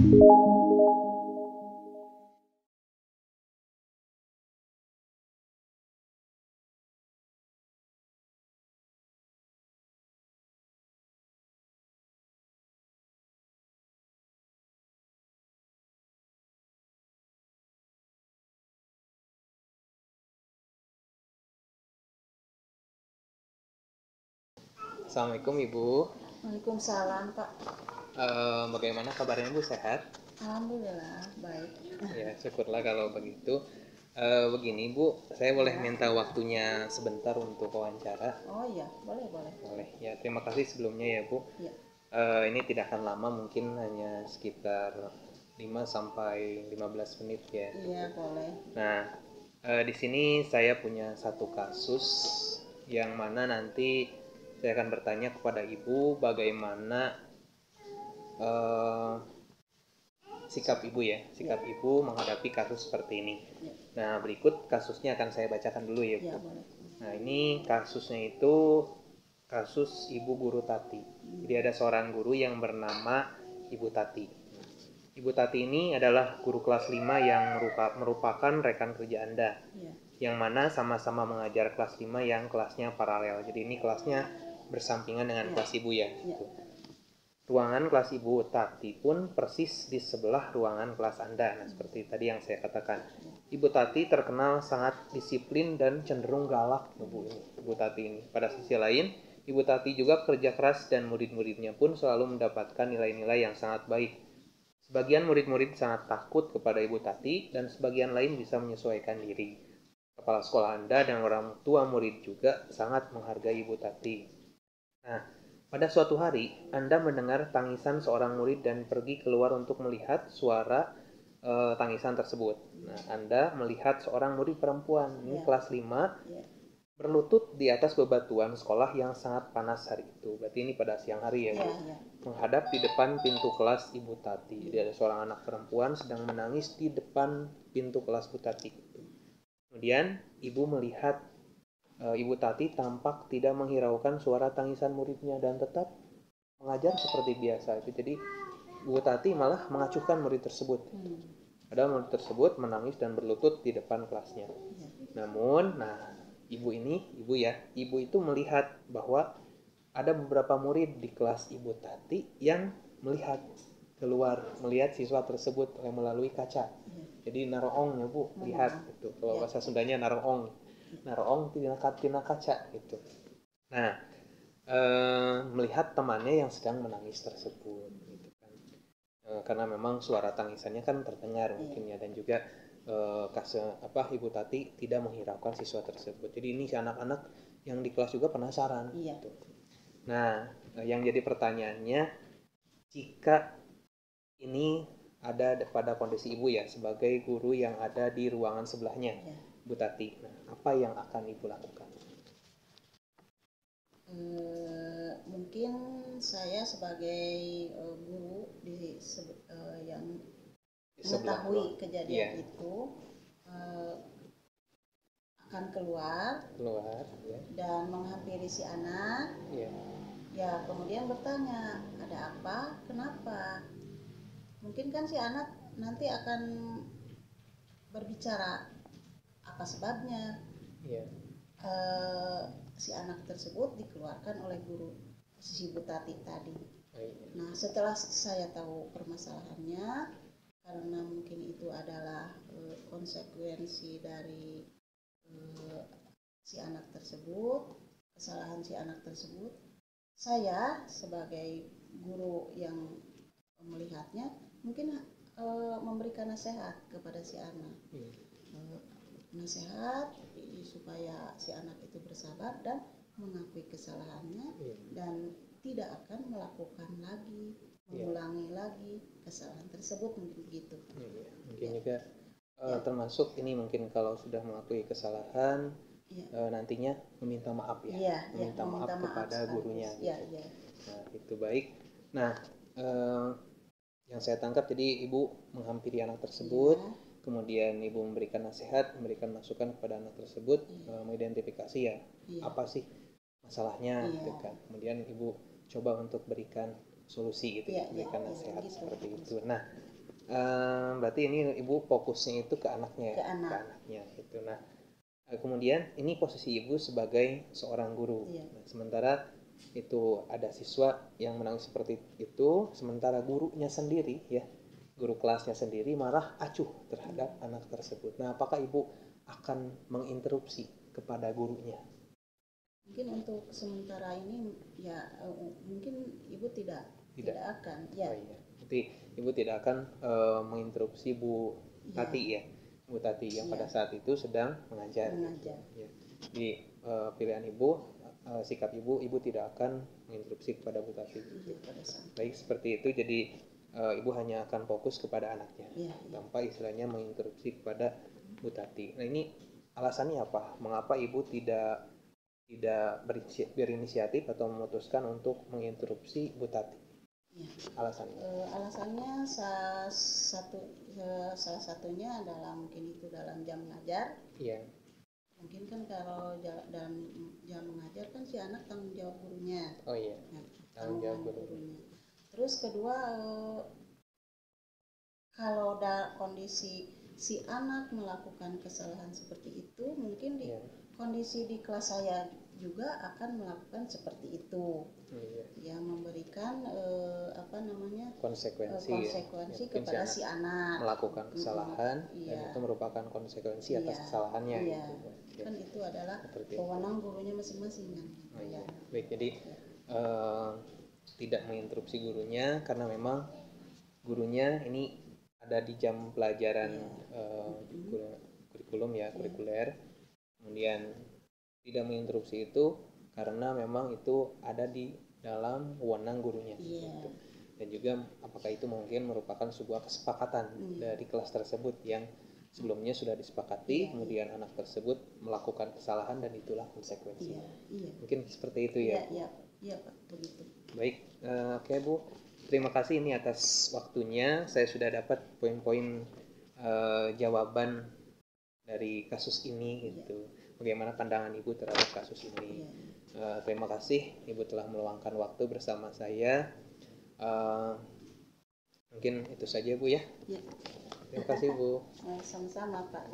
Assalamualaikum Ibu. Waalaikumsalam Pak. Bagaimana kabarnya Bu, sehat? Alhamdulillah baik. Ya, syukurlah kalau begitu. Begini Bu, saya boleh minta waktunya sebentar untuk wawancara? Oh iya, boleh. Boleh. Ya, terima kasih sebelumnya ya Bu. Ya. Ini tidak akan lama, mungkin hanya sekitar 5-15 menit ya. Iya, boleh. Nah, di sini saya punya satu kasus yang mana nanti saya akan bertanya kepada Ibu bagaimana sikap Ibu menghadapi kasus seperti ini. Nah, berikut kasusnya akan saya bacakan dulu ya Bu. Boleh. Nah, ini kasusnya itu kasus Ibu Guru Tati. Jadi ada seorang guru yang bernama Ibu Tati. Ibu Tati ini adalah guru kelas 5 yang merupakan rekan kerja Anda. Yang mana sama-sama mengajar kelas 5 yang kelasnya paralel. Jadi ini kelasnya bersampingan dengan kelas Ibu ya. Gitu. Ruangan kelas Ibu Tati pun persis di sebelah ruangan kelas Anda. Nah, seperti tadi yang saya katakan. Ibu Tati terkenal sangat disiplin dan cenderung galak, Ibu Tati ini. Pada sisi lain, Ibu Tati juga kerja keras dan murid-muridnya pun selalu mendapatkan nilai-nilai yang sangat baik. Sebagian murid-murid sangat takut kepada Ibu Tati dan sebagian lain bisa menyesuaikan diri. Kepala sekolah Anda dan orang tua murid juga sangat menghargai Ibu Tati. Nah, pada suatu hari, Anda mendengar tangisan seorang murid dan pergi keluar untuk melihat suara tangisan tersebut. Nah, Anda melihat seorang murid perempuan, ini kelas 5, berlutut di atas bebatuan sekolah yang sangat panas hari itu. Berarti ini pada siang hari ya, Bu. Menghadap di depan pintu kelas Ibu Tati. Jadi ada seorang anak perempuan sedang menangis di depan pintu kelas Ibu Tati. Kemudian, Ibu melihat Ibu Tati tampak tidak menghiraukan suara tangisan muridnya dan tetap mengajar seperti biasa. Jadi Ibu Tati malah mengacuhkan murid tersebut. Padahal murid tersebut menangis dan berlutut di depan kelasnya. Namun, ibu itu melihat bahwa ada beberapa murid di kelas Ibu Tati yang melihat siswa tersebut melalui kaca. Jadi naroong ya Bu, lihat gitu. Kalau bahasa Sundanya naroong tina kaca gitu. Nah, melihat temannya yang sedang menangis tersebut gitu kan. Karena memang suara tangisannya kan terdengar mungkin ya, dan juga Ibu Tati tidak menghiraukan siswa tersebut. Jadi ini si anak-anak yang di kelas juga penasaran gitu. Nah, yang jadi pertanyaannya, jika ini ada pada kondisi Ibu ya sebagai guru yang ada di ruangan sebelahnya, Bu Tati, nah, apa yang akan Ibu lakukan? Mungkin saya sebagai guru yang mengetahui kejadian itu akan keluar ya. Dan menghampiri si anak. Ya, kemudian bertanya, ada apa? Kenapa? Mungkin kan si anak nanti akan berbicara apa sebabnya. Si anak tersebut dikeluarkan oleh guru si Bu Tati tadi. Nah, setelah saya tahu permasalahannya, karena mungkin itu adalah konsekuensi dari si anak tersebut, kesalahan si anak tersebut, saya sebagai guru yang melihatnya mungkin memberikan nasihat kepada si anak. Nasihat supaya si anak itu bersabar dan mengakui kesalahannya dan tidak akan melakukan lagi, mengulangi lagi kesalahan tersebut, mungkin begitu. Mungkin juga termasuk ini mungkin kalau sudah mengakui kesalahan nantinya meminta maaf meminta maaf kepada gurunya gitu. Nah, itu baik. Nah, yang saya tangkap jadi Ibu menghampiri anak tersebut, kemudian Ibu memberikan nasihat, memberikan masukan kepada anak tersebut, mengidentifikasi apa sih masalahnya gitu kan. Kemudian Ibu coba untuk berikan solusi gitu, berikan nasihat seperti itu. Nah, Berarti ini ibu fokusnya itu ke anaknya ya? Ke anak. Ke anaknya gitu. Nah, kemudian ini posisi ibu sebagai seorang guru. Iya. Nah, sementara itu ada siswa yang menangis seperti itu, sementara gurunya sendiri ya, guru kelasnya sendiri marah acuh terhadap anak tersebut. Nah, apakah ibu akan menginterupsi kepada gurunya? Mungkin untuk sementara ini ya mungkin ibu tidak akan ya. Oh, iya. Berarti ibu tidak akan menginterupsi Bu Tati ya, Bu Tati yang pada saat itu sedang mengajar. Ya. Jadi pilihan ibu, sikap ibu tidak akan menginterupsi kepada Bu Tati. Baik seperti itu. Jadi ibu hanya akan fokus kepada anaknya, tanpa istilahnya menginterupsi kepada Bu Tati. Nah, ini alasannya apa? Mengapa ibu tidak berinisiatif atau memutuskan untuk menginterupsi Bu Tati? Ya. Alasannya salah satunya adalah mungkin itu dalam jam mengajar. Iya. Mungkin kan kalau dalam jam mengajar kan si anak tanggung jawab gurunya. Oh iya. Nah, tanggung jawab gurunya. Terus kedua kalau kondisi si anak melakukan kesalahan seperti itu, mungkin kondisi di kelas saya juga akan melakukan seperti itu. Ya, memberikan konsekuensi kepada si anak melakukan kesalahan dan itu merupakan konsekuensi atas kesalahannya. Kan itu adalah wewenang gurunya masing-masing kan. Baik, jadi tidak menginterupsi gurunya karena memang gurunya ini ada di jam pelajaran kurikulum ya, kurikuler. Kemudian tidak menginterupsi itu karena memang itu ada di dalam wewenang gurunya. Gitu. Dan juga apakah itu mungkin merupakan sebuah kesepakatan dari kelas tersebut yang sebelumnya sudah disepakati, kemudian anak tersebut melakukan kesalahan dan itulah konsekuensinya. Mungkin seperti itu ya. Iya Pak, begitu. Baik, oke Bu. Terima kasih ini atas waktunya. Saya sudah dapat poin-poin jawaban dari kasus ini gitu. Bagaimana pandangan Ibu terhadap kasus ini? Terima kasih Ibu telah meluangkan waktu bersama saya. Mungkin itu saja Bu ya. Terima kasih Bu. Sama-sama Pak.